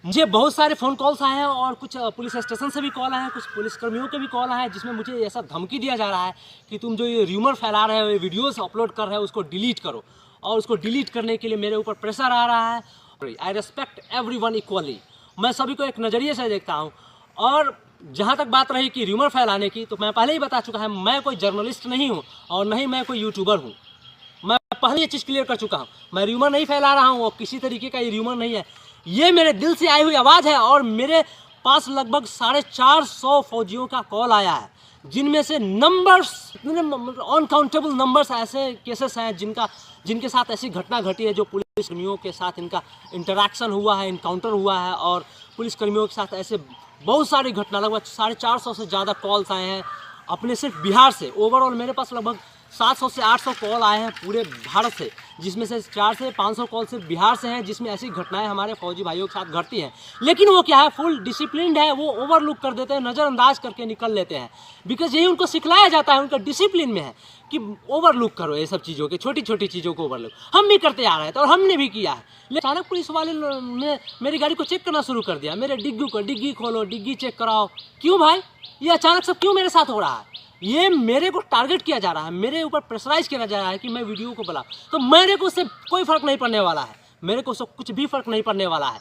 मुझे बहुत सारे फ़ोन कॉल्स आए हैं और कुछ पुलिस स्टेशन से भी कॉल आए हैं, कुछ पुलिस कर्मियों के भी कॉल आए हैं, जिसमें मुझे ऐसा धमकी दिया जा रहा है कि तुम जो ये र्यूमर फैला रहे हो, ये वीडियोस अपलोड कर रहे हो, उसको डिलीट करो। और उसको डिलीट करने के लिए मेरे ऊपर प्रेशर आ रहा है। आई रेस्पेक्ट एवरीवन इक्वली। मैं सभी को एक नज़रिए से देखता हूँ। और जहाँ तक बात रही कि र्यूमर फैलाने की, तो मैं पहले ही बता चुका है, मैं कोई जर्नलिस्ट नहीं हूँ और नहीं मैं कोई यूट्यूबर हूँ। मैं पहले ये चीज़ क्लियर कर चुका हूँ। मैं र्यूमर नहीं फैला रहा हूँ और किसी तरीके का ये र्यूमर नहीं है। ये मेरे दिल से आई हुई आवाज़ है और मेरे पास लगभग 450 फौजियों का कॉल आया है, जिनमें से नंबर्स, अनकाउंटेबल नंबर्स ऐसे केसेस हैं जिनके साथ ऐसी घटना घटी है, जो पुलिस कर्मियों के साथ इनका इंटरेक्शन हुआ है, इनकाउंटर हुआ है। और पुलिस कर्मियों के साथ ऐसे बहुत सारी घटना, लगभग 450 से ज़्यादा कॉल्स आए हैं अपने सिर्फ बिहार से। ओवरऑल मेरे पास लगभग 700 से 800 कॉल आए हैं पूरे भारत से, जिसमें से 400 से 500 कॉल सिर्फ बिहार से हैं, जिसमें ऐसी घटनाएं हमारे फौजी भाइयों के साथ घटती हैं। लेकिन वो क्या है, फुल डिसिप्लिन्ड है, वो ओवरलुक कर देते हैं, नज़रअंदाज करके निकल लेते हैं। बिकॉज यही उनको सिखलाया जाता है, उनका डिसिप्लिन में है कि ओवरलुक करो ये सब चीज़ों के, छोटी छोटी चीज़ों को ओवरलुक। हम भी करते आ रहे थे और हमने भी किया है। लेकिन अचानक पुलिस वाले ने मेरी गाड़ी को चेक करना शुरू कर दिया, मेरे डिग्गी खोलो, डिग्गी चेक कराओ। क्यों भाई, ये अचानक सब क्यों मेरे साथ हो रहा है? ये मेरे को टारगेट किया जा रहा है, मेरे ऊपर प्रेशराइज किया जा रहा है कि मैं वीडियो को बनाऊं। तो मेरे को उससे कोई फ़र्क नहीं पड़ने वाला है, मेरे को उससे कुछ भी फ़र्क नहीं पड़ने वाला है।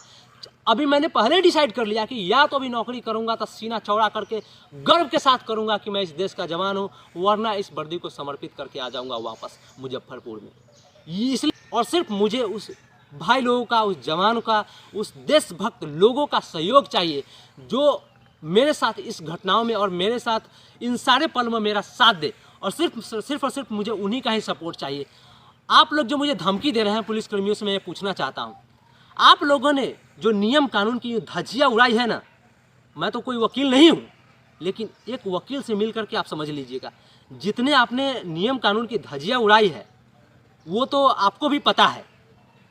अभी मैंने पहले डिसाइड कर लिया कि या तो अभी नौकरी करूंगा तो सीना चौड़ा करके गर्व के साथ करूंगा कि मैं इस देश का जवान हूं, वरना इस वर्दी को समर्पित करके आ जाऊंगा वापस मुजफ्फरपुर में। इसलिए और सिर्फ मुझे उस भाई लोगों का, उस जवानों का, उस देशभक्त लोगों का सहयोग चाहिए जो मेरे साथ इस घटनाओं में और मेरे साथ इन सारे पल में मेरा साथ दे। और सिर्फ और सिर्फ मुझे उन्हीं का ही सपोर्ट चाहिए। आप लोग जो मुझे धमकी दे रहे हैं पुलिस कर्मियों से, मैं ये पूछना चाहता हूँ, आप लोगों ने जो नियम कानून की धज्जियाँ उड़ाई है ना, मैं तो कोई वकील नहीं हूँ, लेकिन एक वकील से मिल करके आप समझ लीजिएगा, जितने आपने नियम कानून की धज्जियाँ उड़ाई है वो तो आपको भी पता है।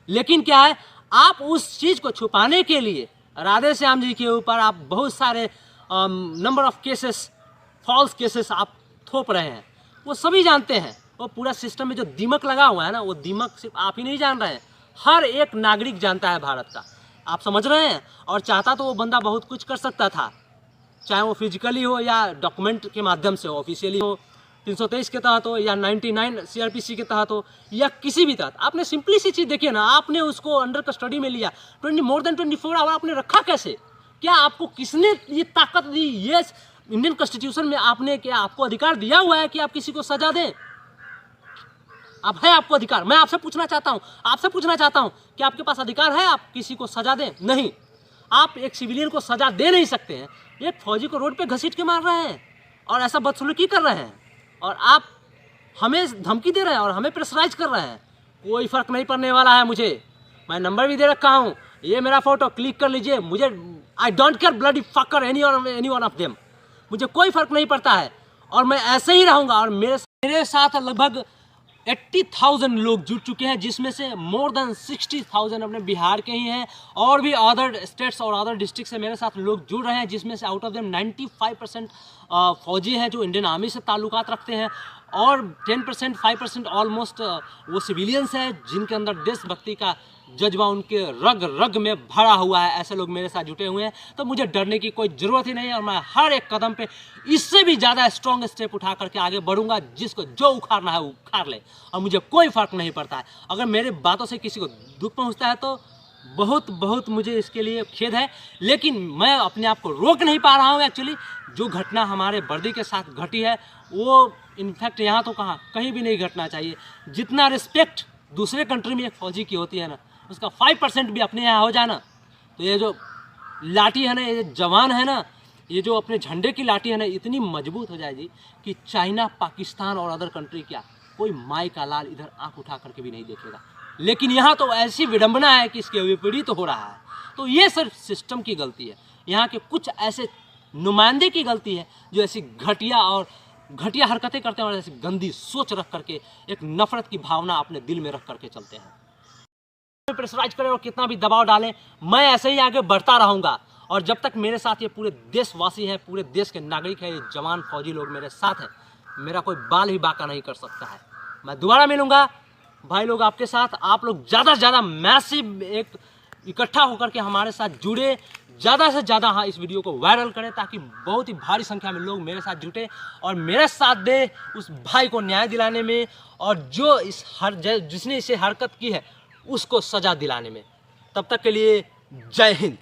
लेकिन क्या है, आप उस चीज़ को छुपाने के लिए राधे श्याम जी के ऊपर आप बहुत सारे number of cases, false cases आप थोप रहे हैं। वो सभी जानते हैं, वो पूरा सिस्टम में जो दीमक लगा हुआ है ना, वो दीमक सिर्फ आप ही नहीं जान रहे हैं, हर एक नागरिक जानता है भारत का। आप समझ रहे हैं? और चाहता तो वो बंदा बहुत कुछ कर सकता था, चाहे वो फिजिकली हो या डॉक्यूमेंट के माध्यम से हो, ऑफिशियली हो, 323 के तहत हो या 99 सीआरपीसी के तहत हो या किसी भी तहत। आपने सिंपली सी चीज़ देखिए ना, आपने उसको अंडर कस्टडी में लिया, मोर देन 24 आवर आपने रखा कैसे? क्या आपको किसने ये ताकत दी? ये इंडियन कॉन्स्टिट्यूशन में आपने क्या आपको अधिकार दिया हुआ है कि आप किसी को सजा दें? अब है आपको अधिकार? मैं आपसे पूछना चाहता हूं कि आपके पास अधिकार है आप किसी को सजा दें? नहीं। आप एक सिविलियन को सजा दे नहीं सकते हैं, एक फौजी को रोड पे घसीट के मार रहे हैं और ऐसा बदसलूकी कर रहे हैं, और आप हमें धमकी दे रहे हैं और हमें प्रेशराइज कर रहे हैं। कोई फ़र्क नहीं पड़ने वाला है मुझे। मैं नंबर भी दे रखा हूँ, ये मेरा फ़ोटो क्लिक कर लीजिए। मुझे I don't care bloody fucker any one of them, मुझे कोई फ़र्क नहीं पड़ता है और मैं ऐसे ही रहूँगा। और मेरे साथ लगभग 80,000 लोग जुड़ चुके हैं, जिसमें से मोर देन 60,000 अपने बिहार के ही हैं, और भी अदर स्टेट्स और अदर डिस्ट्रिक्ट से मेरे साथ लोग जुड़ रहे हैं, जिसमें से आउट ऑफ देम 95% फौजी हैं जो इंडियन आर्मी से ताल्लुकात रखते हैं, और 10% 5% ऑलमोस्ट वो सिविलियंस हैं जिनके अंदर देशभक्ति का जज्बा उनके रग रग में भरा हुआ है। ऐसे लोग मेरे साथ जुटे हुए हैं, तो मुझे डरने की कोई ज़रूरत ही नहीं है और मैं हर एक कदम पे इससे भी ज़्यादा स्ट्रॉन्ग स्टेप उठा करके आगे बढ़ूंगा। जिसको जो उखाड़ना है वो उखाड़ ले और मुझे कोई फ़र्क नहीं पड़ता है। अगर मेरे बातों से किसी को दुख पहुँचता है तो बहुत मुझे इसके लिए खेद है, लेकिन मैं अपने आप को रोक नहीं पा रहा हूँ। एक्चुअली जो घटना हमारे वर्दी के साथ घटी है वो इनफैक्ट यहाँ तो कहीं भी नहीं घटना चाहिए। जितना रिस्पेक्ट दूसरे कंट्री में एक फ़ौजी की होती है ना, उसका 5% भी अपने यहाँ हो जाना, तो ये जो लाठी है ना, ये जवान है ना, ये जो अपने झंडे की लाठी है ना, इतनी मजबूत हो जाएगी कि चाइना, पाकिस्तान और अदर कंट्री क्या कोई माई का लाल इधर आँख उठा करके भी नहीं देखेगा। लेकिन यहाँ तो ऐसी विडंबना है कि इसके विपरीत हो रहा है। तो ये सिर्फ सिस्टम की गलती है, यहाँ के कुछ ऐसे नुमाइंदे की गलती है जो ऐसी घटिया हरकतें करते हैं और ऐसी गंदी सोच रख करके एक नफरत की भावना अपने दिल में रख करके चलते हैं। प्रेशराइज करें और कितना भी दबाव डालें, मैं ऐसे ही आगे बढ़ता रहूँगा। और जब तक मेरे साथ ये पूरे देशवासी हैं, पूरे देश के नागरिक हैं, ये जवान फौजी लोग मेरे साथ हैं, मेरा कोई बाल भी बाका नहीं कर सकता है। मैं दोबारा मिलूँगा भाई लोग आपके साथ। आप लोग ज़्यादा से ज़्यादा मैसिव एक इकट्ठा होकर के हमारे साथ जुड़े, ज़्यादा से ज़्यादा हाँ इस वीडियो को वायरल करें ताकि बहुत ही भारी संख्या में लोग मेरे साथ जुटे और मेरे साथ दे उस भाई को न्याय दिलाने में, और जो जिसने इसे हरकत की है उसको सज़ा दिलाने में। तब तक के लिए जय हिंद।